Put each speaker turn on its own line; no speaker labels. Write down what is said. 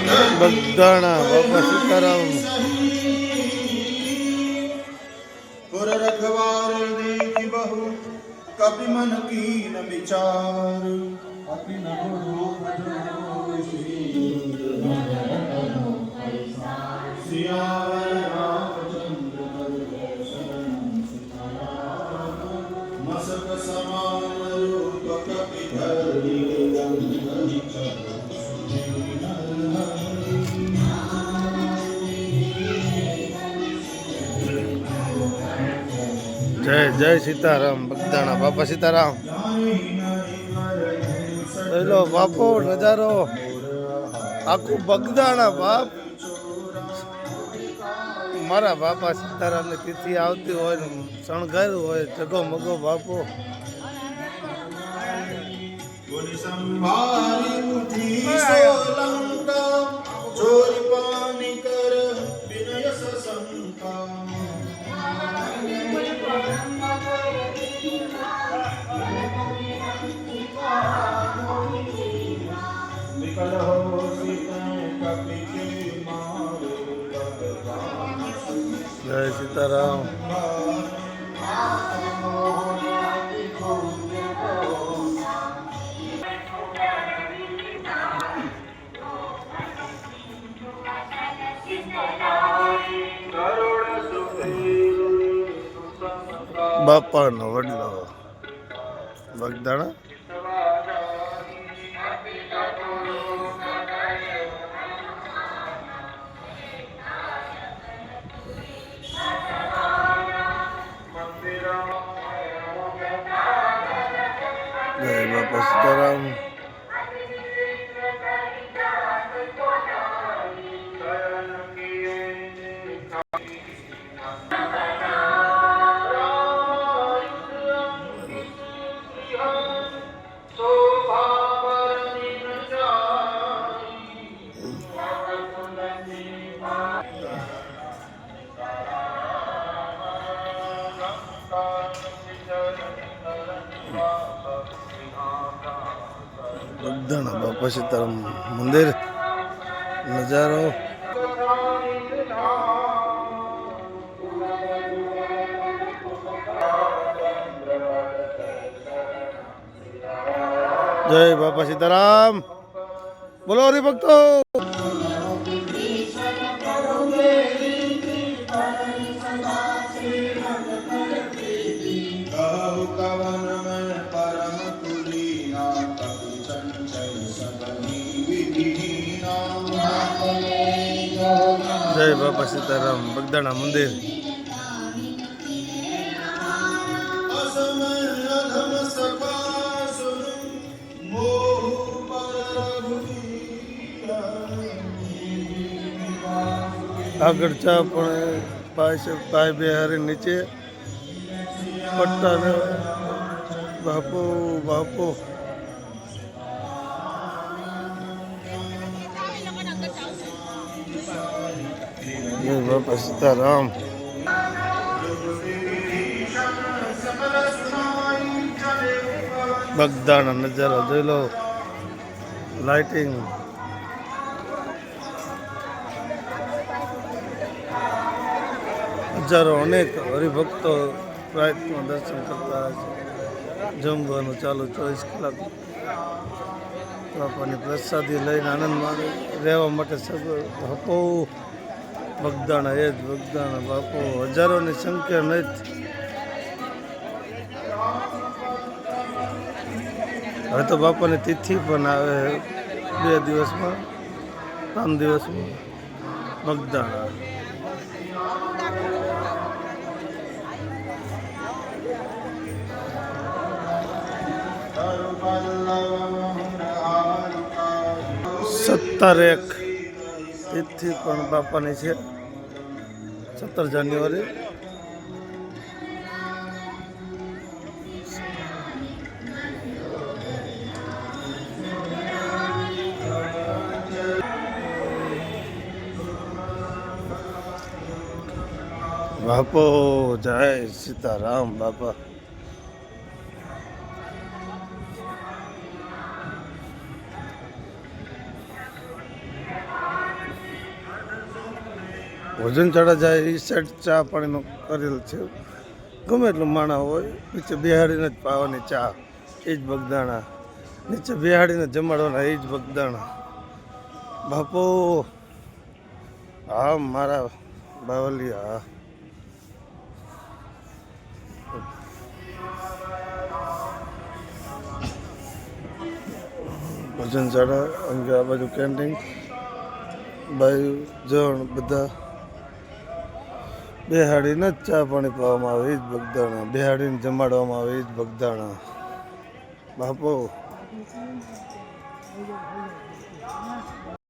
બગદાણા બાપા સીતારામ
पुर रखवार देखि बहु कपि मन कीन विचार अति न सियावर रामचंद्र मसक समान रूप कपि धरि
જય જય સીતારામ બગદાણા બાપા સીતારામ લો બાપો નજારો આખું બગદાણા બાપ મારા બાપા સીતારામની તિથિ આવતી હોય ને શણગાર્યું હોય જગો મગો બાપો
ચોરી પાની કર વિનય સસંકા विकल हो कपि के मारे
જય સીતારામ બાપાનો વડલો બગદાણા જય બાપા સીતારામ બગદાણા બાપા સીતારામ મંદિર નજારો જય બાપા સીતારામ બોલો હરિભક્તો જય બાપા સીતારામ બગદાણા મંદિર આગળ ચા પણ પાય બિહારી નીચે પટ્ટા બાપો બાપો જય બાપા સીતારામ બગદાણા નજારો જોઈ લો લાઇટિંગ હજારો અનેક હરિભક્તો પ્રાર્થના દર્શન કરતા જમવાનું ચાલુ 24 કલાક બાપાની પ્રસાદી લઈને આનંદ માણે રહેવા માટે બાપો બગદાણા એ જ બગદાણા બાપો હજારોની સંખ્યા નથી હવે તો બાપાની તિથિ પણ આવે 2 દિવસમાં 3 દિવસમાં બગદાણા સત્તર એક તિથિ પણ બાપાની છે 17 જાન્યુઆરી બાપો જય સીતારામ બાપા ભોજન ચડા જાય એ સાઈડ ચા પાણીનો કરેલ છે. ગમે એટલું માણા હોય નીચે બેહાડીને જ પાવાની ચા, એ જ બગદાણા. નીચે બેહાડીને જમાડવાના, એ જ બગદાણા. બાપુ હા મારા બાવલિયા. ભોજન ચડા અંગે આ બાજુ કેન્ટીન, બાયુ જણ બધા બેહાડીને જ ચા પાણી પીવામાં આવે, એ જ બગદાણા. બેહાડીને જમાડવામાં આવે, એ જ બગદાણા. બાપુ